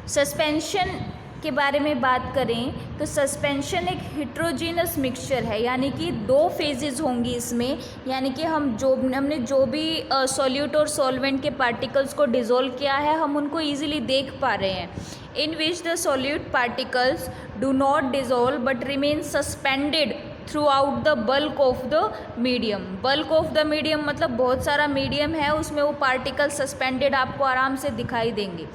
Suspension के बारे में बात करें तो सस्पेंशन एक हेट्रोजीनस मिक्सचर है, यानी कि दो फेजेस होंगी इसमें, यानी कि हमने जो भी सॉल्यूट और सॉल्वेंट के पार्टिकल्स को डिज़ोल्व किया है हम उनको ईजिली देख पा रहे हैं। In which the solute particles do not dissolve but remain suspended throughout the bulk of the medium. Bulk of the medium मतलब बहुत सारा मीडियम है, उसमें वो पार्टिकल सस्पेंडेड आपको आराम से दिखाई देंगे।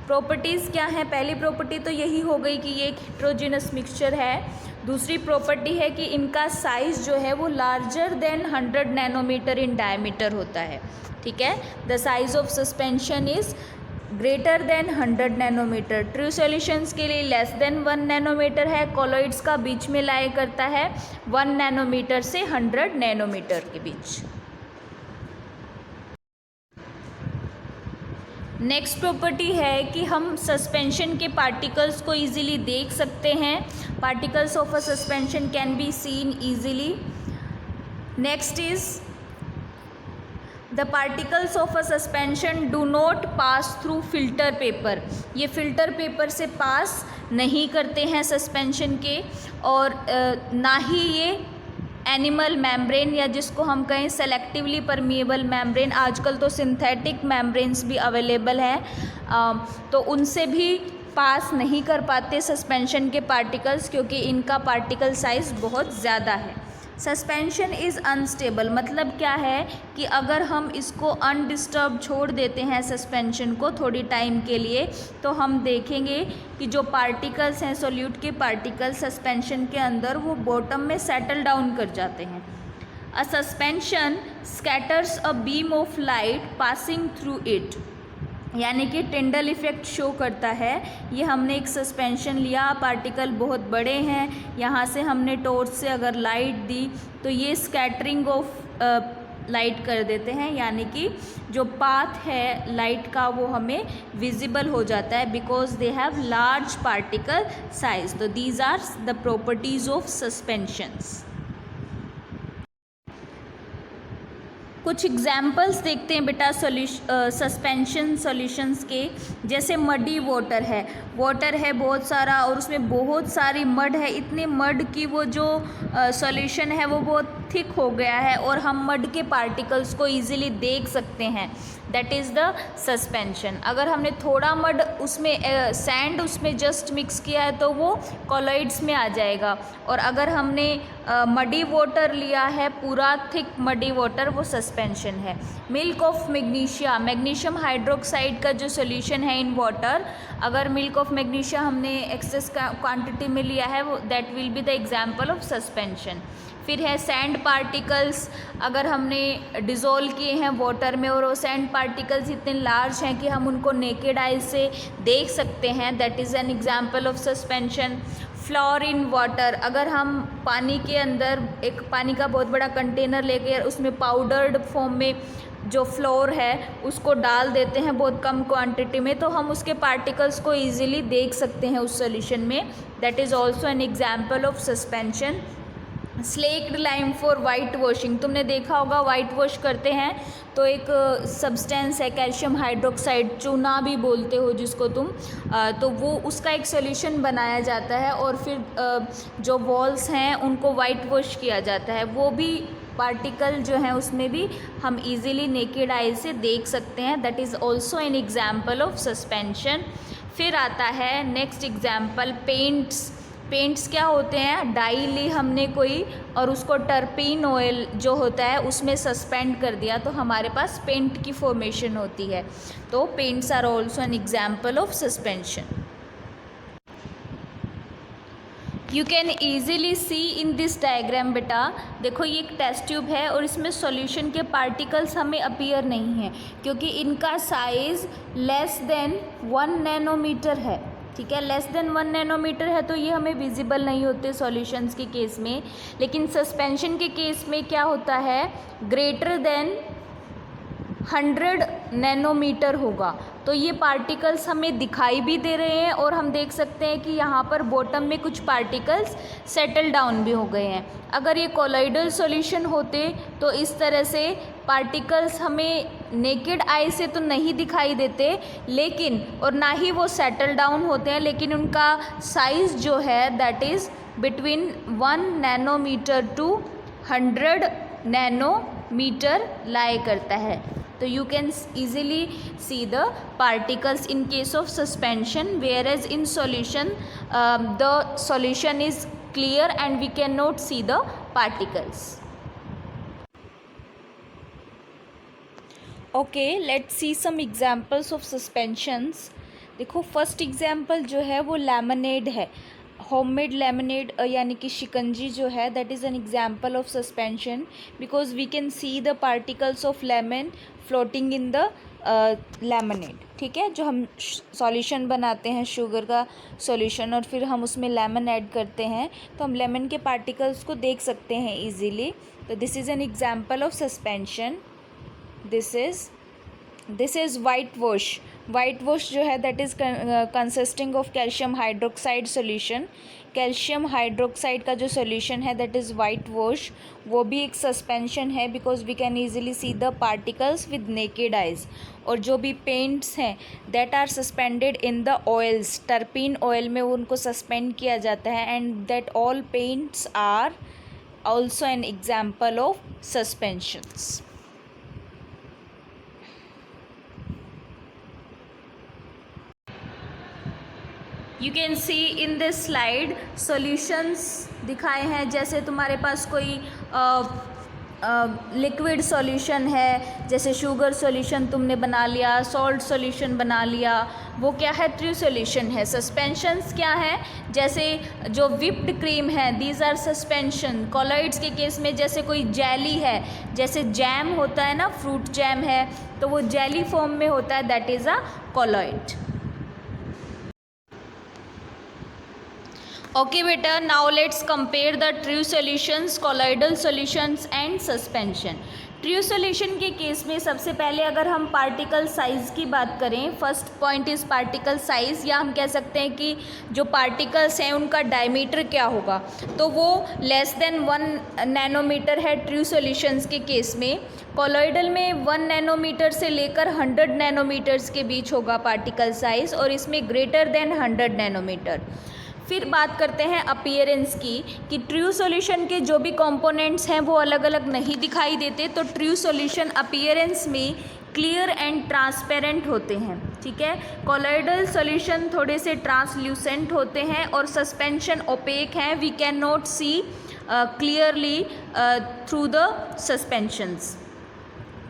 प्रॉपर्टीज़ क्या हैं? पहली प्रॉपर्टी तो यही हो गई कि ये एक हेट्रोजीनस मिक्सचर है। दूसरी प्रॉपर्टी है कि इनका साइज़ जो है वो larger than 100 nanometer in diameter होता है। ठीक है, the size of suspension is greater than 100 nanometer. True solutions के लिए लेस देन 1 नैनोमीटर है। कॉलॉइड्स का बीच में लाया करता है 1 नैनोमीटर से 100 नैनोमीटर के बीच। नेक्स्ट प्रॉपर्टी है कि हम सस्पेंशन के पार्टिकल्स को इजीली देख सकते हैं। Particles of a suspension can be seen easily. Next is the particles of a suspension do not pass through filter paper. ये फिल्टर पेपर से पास नहीं करते हैं सस्पेंशन के, और ना ही ये एनिमल मेम्ब्रेन या जिसको हम कहें सेलेक्टिवली परमिएबल मेम्ब्रेन, आजकल तो सिंथेटिक मेम्ब्रेन्स भी अवेलेबल हैं, तो उनसे भी पास नहीं कर पाते सस्पेंशन के पार्टिकल्स, क्योंकि इनका पार्टिकल साइज़ बहुत ज़्यादा है। सस्पेंशन इज़ अनस्टेबल मतलब क्या है कि अगर हम इसको अनडिस्टर्ब छोड़ देते हैं सस्पेंशन को थोड़ी टाइम के लिए, तो हम देखेंगे कि जो पार्टिकल्स हैं सॉल्यूट के पार्टिकल्स सस्पेंशन के अंदर वो बॉटम में सेटल डाउन कर जाते हैं। अ suspension scatters a beam of light passing through it, यानी कि टिंडल इफ़ेक्ट शो करता है। ये हमने एक सस्पेंशन लिया, पार्टिकल बहुत बड़े हैं, यहाँ से हमने टॉर्च से अगर लाइट दी तो ये स्कैटरिंग ऑफ लाइट कर देते हैं, यानी कि जो पाथ है लाइट का वो हमें विजिबल हो जाता है because they have large particle size. तो these are the properties of suspensions. कुछ एग्जाम्पल्स देखते हैं बेटा सस्पेंशन सॉल्यूशंस के। जैसे मडी वाटर है बहुत सारा और उसमें बहुत सारी मड है, इतने मड की वो जो सॉल्यूशन है वो बहुत थिक हो गया है और हम मड के पार्टिकल्स को इजीली देख सकते हैं, दैट इज़ द सस्पेंशन। अगर हमने थोड़ा मड उसमें सैंड उसमें जस्ट मिक्स किया है तो वो कॉलॉइड्स में आ जाएगा, और अगर हमने मडी वाटर लिया है पूरा थिक मडी वाटर वो सस्पेंशन है। Milk of magnesia, magnesium hydroxide का जो सॉल्यूशन है इन वाटर, अगर मिल्क ऑफ मैग्नीशिया हमने एक्सेस क्वांटिटी में लिया है वो that will be the example of suspension. फिर है सैंड पार्टिकल्स, अगर हमने डिज़ोल्व किए हैं वाटर में और वो सैंड पार्टिकल्स इतने लार्ज हैं कि हम उनको नेकेड आई से देख सकते हैं, that is an example of suspension. Floor in water, अगर हम पानी के अंदर एक पानी का बहुत बड़ा कंटेनर लेकर उसमें पाउडर्ड फॉर्म में जो फ्लोर है उसको डाल देते हैं बहुत कम क्वांटिटी में, तो हम उसके पार्टिकल्स को इजीली देख सकते हैं उस सॉल्यूशन में, that is also an example of suspension. Slaked lime for white washing, तुमने देखा होगा वाइट वॉश करते हैं तो एक सब्सटेंस है कैल्शियम हाइड्रोक्साइड, चूना भी बोलते हो जिसको तुम, तो वो उसका एक सॉल्यूशन बनाया जाता है और फिर जो वॉल्स हैं उनको वाइट वॉश किया जाता है। वो भी पार्टिकल जो हैं उसमें भी हम इजीली नेकेड आई से देख सकते हैं, that is also an example of suspension. फिर आता है नेक्स्ट एग्जाम्पल पेंट्स। पेंट्स क्या होते हैं, डाई ली हमने कोई और उसको टर्पीन ऑयल जो होता है उसमें सस्पेंड कर दिया तो हमारे पास पेंट की फॉर्मेशन होती है, तो paints are also an example of suspension. You can easily see in this diagram बेटा, देखो ये एक टेस्ट ट्यूब है और इसमें सॉल्यूशन के पार्टिकल्स हमें अपीयर नहीं हैं क्योंकि इनका साइज़ लेस देन 1 नैनोमीटर है। ठीक है, लेस देन 1 नैनोमीटर है तो ये हमें विजिबल नहीं होते सॉल्यूशंस के केस में, लेकिन सस्पेंशन के केस में क्या होता है, ग्रेटर देन 100 नैनोमीटर होगा तो ये पार्टिकल्स हमें दिखाई भी दे रहे हैं और हम देख सकते हैं कि यहाँ पर बॉटम में कुछ पार्टिकल्स सेटल डाउन भी हो गए हैं। अगर ये कोलॉइडल सॉल्यूशन होते तो इस तरह से पार्टिकल्स हमें नेकेड आई से तो नहीं दिखाई देते, लेकिन और ना ही वो सेटल डाउन होते हैं, लेकिन उनका साइज़ जो है that is between 1 nanometre to 100 nanometre lie करता है। तो you can easily see the particles in case of suspension, whereas in solution the solution is clear and we cannot see the particles. Okay, let's see some examples of suspensions. देखो first example जो है वो lemonade है, homemade lemonade यानी कि शिकंजी जो है that is an example of suspension because we can see the particles of lemon floating in the lemonade. ठीक है, जो हम सॉल्यूशन बनाते हैं शुगर का सॉल्यूशन और फिर हम उसमें लेमन ऐड करते हैं तो हम लेमन के पार्टिकल्स को देख सकते हैं इजीली। तो this is an example of suspension. This is white wash. White wash जो है that is consisting of calcium hydroxide solution. Calcium hydroxide का जो सॉल्यूशन है दैट इज़ वाइट वॉश, वो भी एक सस्पेंशन है because we can easily see the particles with naked eyes. और जो भी पेंट्स हैं that are suspended in the oils, terpene oil में उनको सस्पेंड किया जाता है and that all paints are also an example of suspensions. You can see in this slide solutions दिखाए हैं, जैसे तुम्हारे पास कोई लिक्विड सॉल्यूशन है, जैसे शुगर सॉल्यूशन तुमने बना लिया, सॉल्ट सॉल्यूशन बना लिया, वो क्या है? ट्रू सॉल्यूशन है। सस्पेंशंस क्या है? जैसे जो विप्ड क्रीम है दीज आर सस्पेंशन। कॉलॉइड्स के केस में जैसे कोई जेली है, जैसे जैम होता है ना, फ्रूट जैम है तो वो जेली फॉर्म में होता है, that is a colloid. Okay बेटा, now let's compare the true solutions, colloidal solutions and suspension. True solution के केस में सबसे पहले अगर हम पार्टिकल साइज़ की बात करें, first point is particle size, या हम कह सकते हैं कि जो पार्टिकल्स हैं उनका डायमीटर क्या होगा, तो वो लेस देन 1 नैनोमीटर है ट्रू सॉल्यूशंस के केस में। कॉलॉइडल में 1 नैनोमीटर से लेकर 100 नैनोमीटर्स के बीच होगा पार्टिकल साइज़, और इसमें ग्रेटर देन 100 नैनोमीटर। फिर बात करते हैं अपीयरेंस की, कि ट्रू सॉल्यूशन के जो भी कंपोनेंट्स हैं वो अलग अलग नहीं दिखाई देते, तो ट्रू सॉल्यूशन अपीयरेंस में क्लियर एंड ट्रांसपेरेंट होते हैं। ठीक है, कॉलॉइडल सॉल्यूशन थोड़े से ट्रांसल्यूसेंट होते हैं और सस्पेंशन ओपेक हैं, we can not see clearly through the suspensions.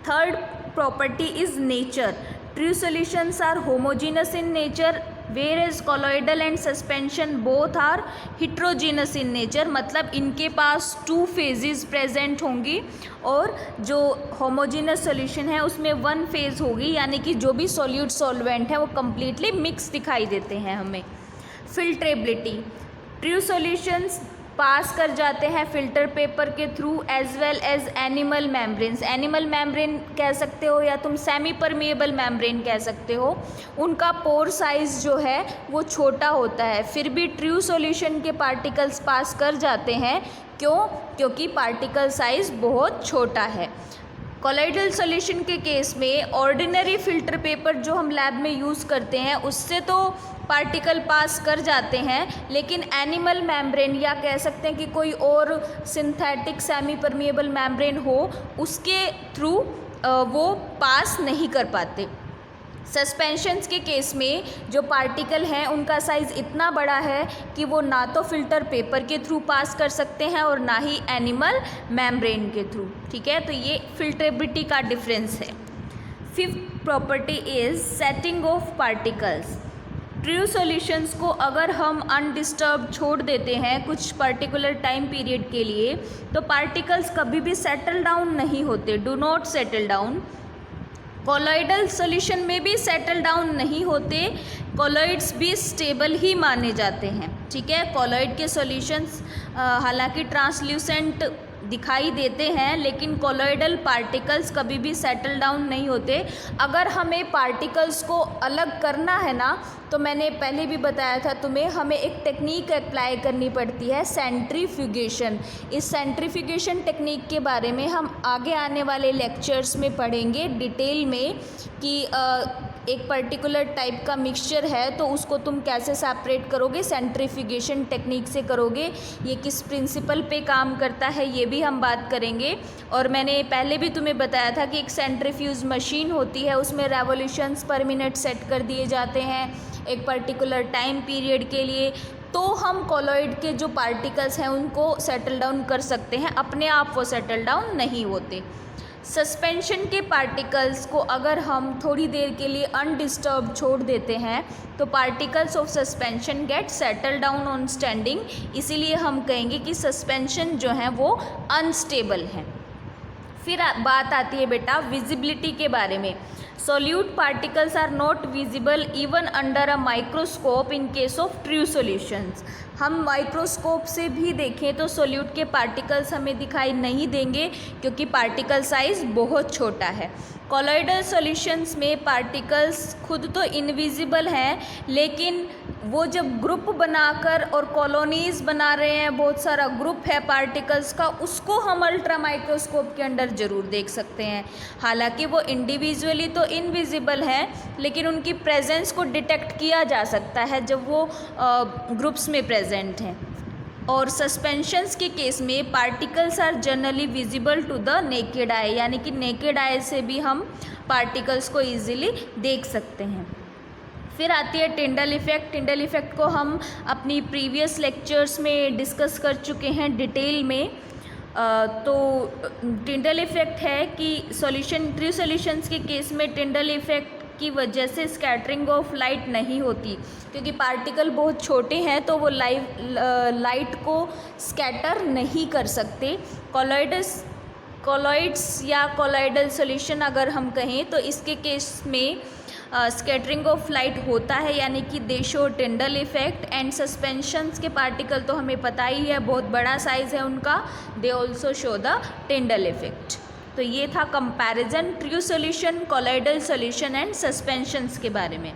Third property is nature. True solutions are homogeneous in nature, whereas colloidal and suspension both are heterogeneous in nature, मतलब इनके पास 2 phases present होंगी और जो homogeneous solution है उसमें 1 phase होगी, यानी कि जो भी solute solvent है वो completely mix दिखाई देते हैं हमें। filtrability, ट्रू सॉल्यूशंस पास कर जाते हैं फिल्टर पेपर के through as well as animal membranes. Animal membrane कह सकते हो या तुम सेमी परमिएबल मेम्ब्रेन कह सकते हो, उनका पोर साइज़ जो है वो छोटा होता है, फिर भी ट्रू सॉल्यूशन के पार्टिकल्स पास कर जाते हैं। क्यों? क्योंकि पार्टिकल साइज़ बहुत छोटा है। कॉलॉइडल सॉल्यूशन के केस में ऑर्डिनरी फिल्टर पेपर जो हम लैब में यूज़ करते हैं उससे तो पार्टिकल पास कर जाते हैं, लेकिन एनिमल मेम्ब्रेन या कह सकते हैं कि कोई और सिंथेटिक सेमी परमिएबल मेम्ब्रेन हो उसके थ्रू वो पास नहीं कर पाते। सस्पेंशंस के केस में जो पार्टिकल हैं उनका साइज़ इतना बड़ा है कि वो ना तो फिल्टर पेपर के थ्रू पास कर सकते हैं और ना ही एनिमल मेम्ब्रेन के थ्रू। ठीक है, तो ये फिल्ट्रेबिलिटी का डिफरेंस है। Fifth property is setting of particles. True solutions को अगर हम अनडिस्टर्ब छोड़ देते हैं कुछ पर्टिकुलर टाइम पीरियड के लिए तो पार्टिकल्स कभी भी सेटल डाउन नहीं होते, do not settle down. Colloidal solution में भी सेटल डाउन नहीं होते, कॉलॉइड्स भी स्टेबल ही माने जाते हैं। ठीक है, कॉलॉइड के सॉल्यूशंस हालांकि ट्रांसल्यूसेंट दिखाई देते हैं, लेकिन कोलॉइडल पार्टिकल्स कभी भी सेटल डाउन नहीं होते। अगर हमें पार्टिकल्स को अलग करना है ना, तो मैंने पहले भी बताया था तुम्हें, हमें एक टेक्निक अप्लाई करनी पड़ती है, सेंट्रीफ्यूगेशन। इस सेंट्रीफ्यूगेशन टेक्निक के बारे में हम आगे आने वाले लेक्चर्स में पढ़ेंगे डिटेल में कि एक पर्टिकुलर टाइप का मिक्सचर है तो उसको तुम कैसे सेपरेट करोगे, सेंट्रीफ्यूगेशन टेक्निक से करोगे, ये किस प्रिंसिपल पे काम करता है ये भी हम बात करेंगे। और मैंने पहले भी तुम्हें बताया था कि एक सेंट्रीफ्यूज मशीन होती है, उसमें रेवोल्यूशंस पर मिनट सेट कर दिए जाते हैं एक पर्टिकुलर टाइम पीरियड के लिए, तो हम कोलॉइड के जो पार्टिकल्स हैं उनको सेटल डाउन कर सकते हैं, अपने आप वो सेटल डाउन नहीं होते। सस्पेंशन के पार्टिकल्स को अगर हम थोड़ी देर के लिए अनडिस्टर्ब छोड़ देते हैं तो particles of suspension get settle down on standing, इसीलिए हम कहेंगे कि सस्पेंशन जो है वो अनस्टेबल है। फिर बात आती है बेटा विजिबिलिटी के बारे में। Solute particles are not visible even under a microscope in case of true solutions. हम माइक्रोस्कोप से भी देखें तो सोल्यूट के पार्टिकल्स हमें दिखाई नहीं देंगे क्योंकि पार्टिकल साइज़ बहुत छोटा है। कोलॉइडल सॉल्यूशंस में पार्टिकल्स खुद तो इनविजिबल हैं, लेकिन वो जब ग्रुप बनाकर और कॉलोनीज़ बना रहे हैं, बहुत सारा ग्रुप है पार्टिकल्स का, उसको हम अल्ट्रा माइक्रोस्कोप के अंडर ज़रूर देख सकते हैं। हालांकि वो इंडिविजुअली तो इनविजिबल हैं, लेकिन उनकी प्रेजेंस को डिटेक्ट किया जा सकता है जब वो ग्रुप्स में प्रेजेंट हैं। और सस्पेंशंस के केस में particles are generally visible to the naked eye, यानी कि नेकेड आई से भी हम पार्टिकल्स को ईजिली देख सकते हैं। फिर आती है टिंडल इफ़ेक्ट। टिंडल इफ़ेक्ट को हम अपनी प्रीवियस लेक्चर्स में डिस्कस कर चुके हैं डिटेल में। तो टिंडल इफ़ेक्ट है कि ट्रू सॉल्यूशंस के केस में टिंडल इफ़ेक्ट की वजह से स्कैटरिंग ऑफ लाइट नहीं होती, क्योंकि पार्टिकल बहुत छोटे हैं तो वो लाइट को स्कैटर नहीं कर सकते। कोलॉइड्स या कोलॉइडल सॉल्यूशन अगर हम कहें तो इसके केस में स्कैटरिंग ऑफ लाइट होता है, यानी कि दे शो टिंडल इफ़ेक्ट। एंड सस्पेंशंस के पार्टिकल तो हमें पता ही है, बहुत बड़ा साइज़ है उनका, they also show the टिंडल effect. तो ये था comparison true solution, colloidal solution and suspensions के बारे में।